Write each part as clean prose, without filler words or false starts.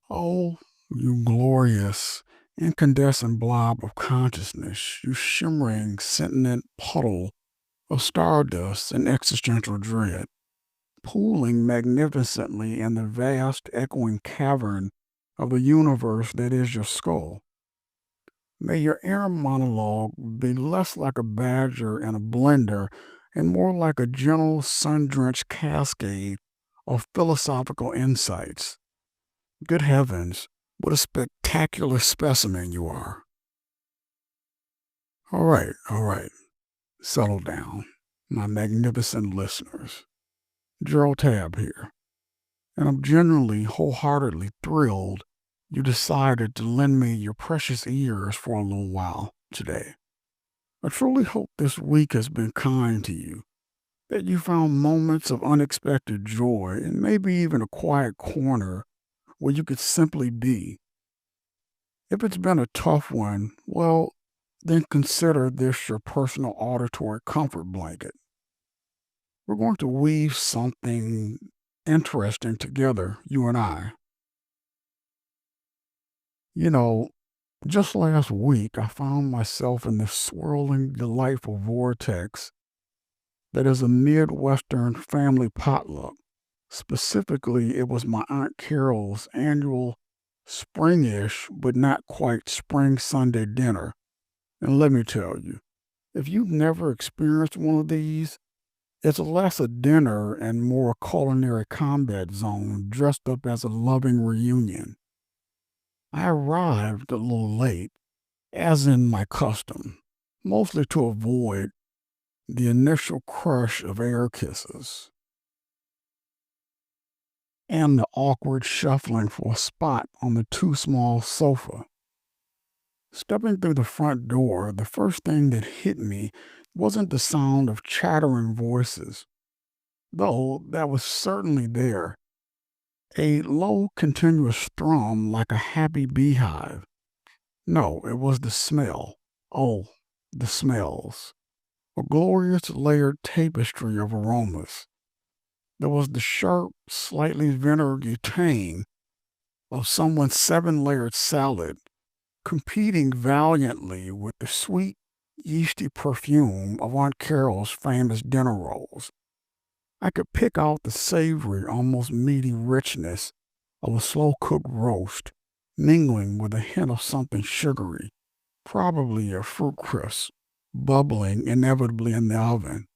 Oh, you glorious, incandescent blob of consciousness, you shimmering, sentient puddle of stardust and existential dread, pooling magnificently in the vast, echoing cavern of the universe that is your skull. May your inner monologue be less like a badger in a blender and more like a gentle, sun drenched cascade of philosophical insights. Good heavens, what a spectacular specimen you are. All right, settle down, my magnificent listeners. Gerald Tab here, and I'm genuinely, wholeheartedly thrilled you decided to lend me your precious ears for a little while today. I truly hope this week has been kind to you, that you found moments of unexpected joy and maybe even a quiet corner where you could simply be. If it's been a tough one, well, then consider this your personal auditory comfort blanket. We're going to weave something interesting together, you and I. You know, just last week, I found myself in this swirling, delightful vortex that is a Midwestern family potluck. Specifically, it was my Aunt Carol's annual springish, but not quite spring Sunday dinner. And let me tell you, if you've never experienced one of these, it's less a dinner and more a culinary combat zone dressed up as a loving reunion. I arrived a little late, as in my custom, mostly to avoid the initial crush of air kisses and the awkward shuffling for a spot on the too small sofa. Stepping through the front door, the first thing that hit me wasn't the sound of chattering voices, though that was certainly there. A low, continuous strum like a happy beehive. No, it was the smell. Oh, the smells. A glorious layered tapestry of aromas. There was the sharp, slightly vinegary tang of someone's seven-layered salad competing valiantly with the sweet, yeasty perfume of Aunt Carol's famous dinner rolls. I could pick out the savory, almost meaty richness of a slow-cooked roast, mingling with a hint of something sugary, probably a fruit crisp, bubbling inevitably in the oven.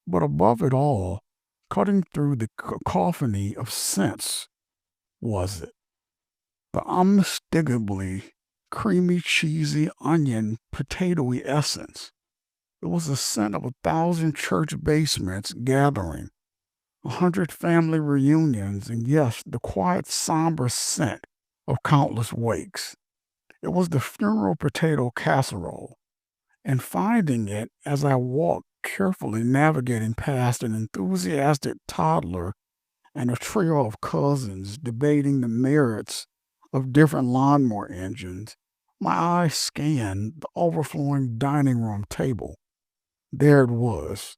But above it all, cutting through the cacophony of scents, was it the unmistakably creamy, cheesy, onion, potatoey essence. It was the scent of 1,000 church basements gathering, 100 family reunions, and yes, the quiet, somber scent of countless wakes. It was the funeral potato casserole, and finding it as I walked carefully navigating past an enthusiastic toddler and a trio of cousins debating the merits of different lawnmower engines, my eyes scanned the overflowing dining room table. There it was,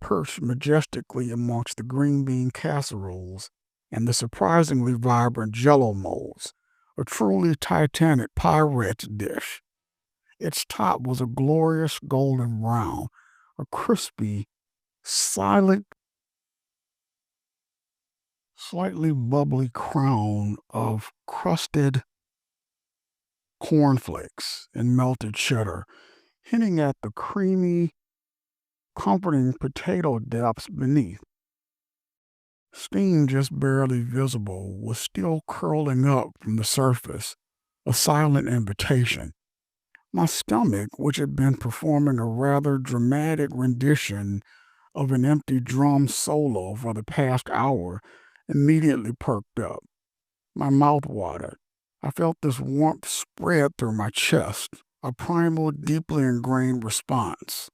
perched majestically amongst the green bean casseroles and the surprisingly vibrant jello molds, a truly titanic pirate's dish. Its top was a glorious golden brown, a crispy, silent, slightly bubbly crown of crusted cornflakes and melted cheddar, hinting at the creamy, comforting potato depths beneath. Steam just barely visible was still curling up from the surface, a silent invitation. My stomach, which had been performing a rather dramatic rendition of an empty drum solo for the past hour, immediately perked up. My mouth watered. I felt this warmth spread through my chest, a primal, deeply ingrained response.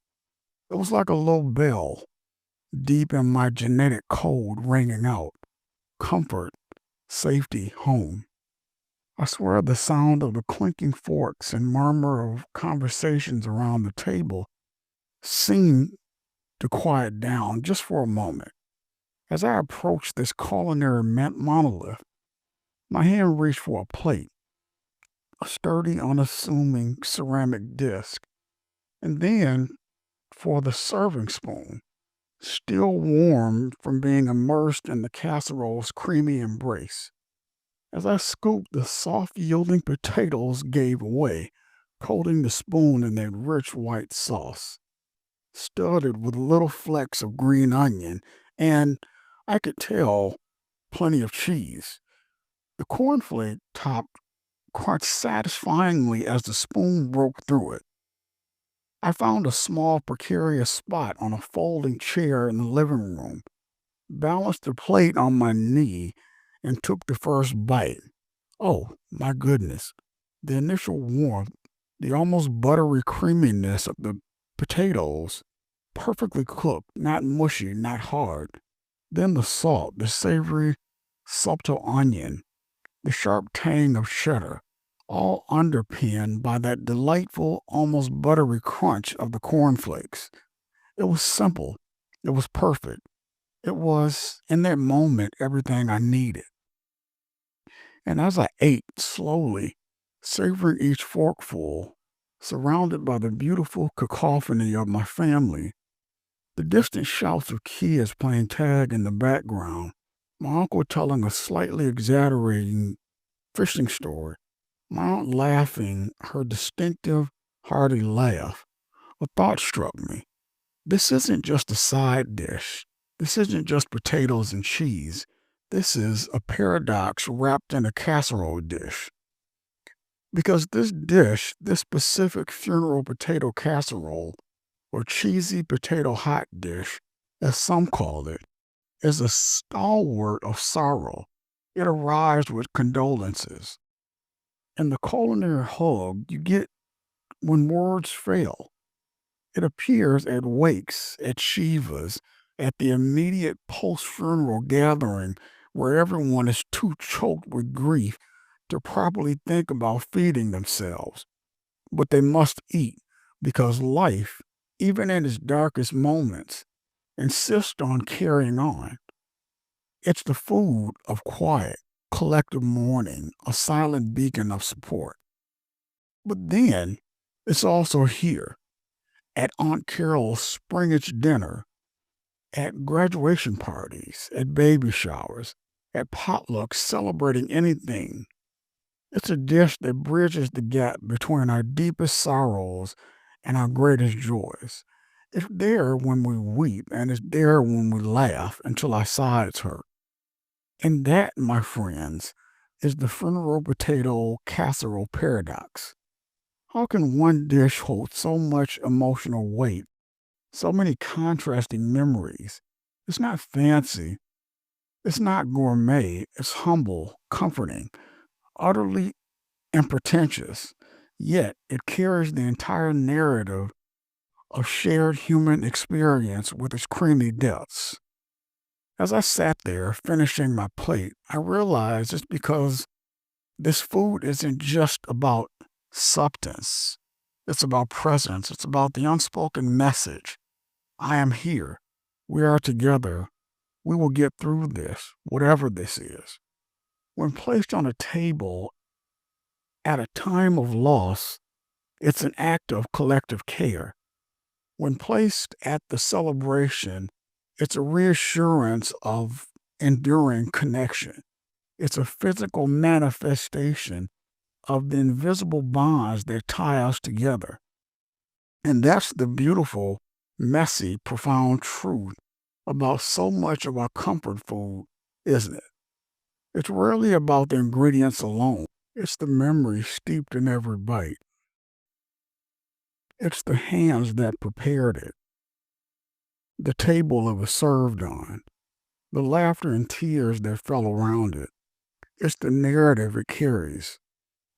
It was like a low bell, deep in my genetic code ringing out. Comfort, safety, home. I swear the sound of the clinking forks and murmur of conversations around the table seemed to quiet down just for a moment. As I approached this culinary monolith, My hand reached for a plate, a sturdy, unassuming ceramic disc, and then for the serving spoon, still warm from being immersed in the casserole's creamy embrace. As I scooped, the soft yielding potatoes gave way, coating the spoon in their rich white sauce, studded with little flecks of green onion, and I could tell plenty of cheese. The cornflake top crunched satisfyingly as the spoon broke through it. I found a small, precarious spot on a folding chair in the living room, balanced the plate on my knee, and took the first bite. Oh, my goodness. The initial warmth, the almost buttery creaminess of the potatoes, perfectly cooked, not mushy, not hard. Then the salt, the savory, subtle onion, the sharp tang of cheddar, all underpinned by that delightful, almost buttery crunch of the cornflakes. It was simple. It was perfect. It was, in that moment, everything I needed. And as I ate slowly, savoring each forkful, surrounded by the beautiful cacophony of my family, the distant shouts of kids playing tag in the background, my uncle telling a slightly exaggerating fishing story, my aunt laughing her distinctive, hearty laugh, a thought struck me. This isn't just a side dish. This isn't just potatoes and cheese. This is a paradox wrapped in a casserole dish. Because this dish, this specific funeral potato casserole, or cheesy potato hot dish, as some call it, is a stalwart of sorrow. It arrives with condolences. And the culinary hug you get when words fail. It appears at wakes, at Shivas, at the immediate post funeral gathering where everyone is too choked with grief to properly think about feeding themselves. But they must eat because life, even in its darkest moments, insists on carrying on. It's the food of quiet, collective mourning, a silent beacon of support. But then it's also here at Aunt Carol's springish dinner, at graduation parties, at baby showers, at potlucks celebrating anything. It's a dish that bridges the gap between our deepest sorrows and our greatest joys. It's there when we weep, and it's there when we laugh until our sides hurt. And that, my friends, is the funeral potato casserole paradox. How can one dish hold so much emotional weight, so many contrasting memories? It's not fancy, it's not gourmet, it's humble, comforting, utterly unpretentious, yet it carries the entire narrative of shared human experience with its creamy depths. As I sat there finishing my plate, I realized it's because this food isn't just about substance. It's about presence. It's about the unspoken message. I am here. We are together. We will get through this, whatever this is. When placed on a table at a time of loss, it's an act of collective care. When placed at the celebration, it's a reassurance of enduring connection. It's a physical manifestation of the invisible bonds that tie us together. And that's the beautiful, messy, profound truth about so much of our comfort food, isn't it? It's rarely about the ingredients alone. It's the memory steeped in every bite. It's the hands that prepared it, the table it was served on, the laughter and tears that fell around it. It's the narrative it carries,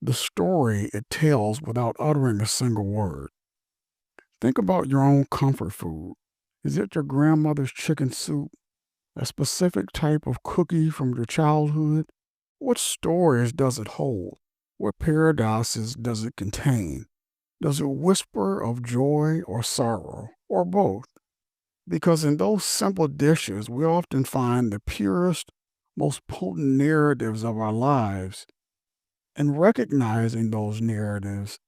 the story it tells without uttering a single word. Think about your own comfort food. Is it your grandmother's chicken soup? A specific type of cookie from your childhood? What stories does it hold? What paradoxes does it contain? Does it whisper of joy or sorrow, or both? Because in those simple dishes, we often find the purest, most potent narratives of our lives, and recognizing those narratives,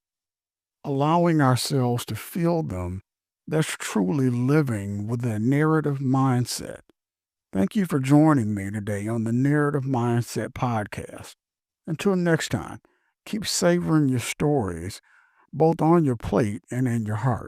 allowing ourselves to feel them, that's truly living with that narrative mindset. Thank you for joining me today on the Narrative Mindset Podcast. Until next time, keep savoring your stories, both on your plate and in your heart.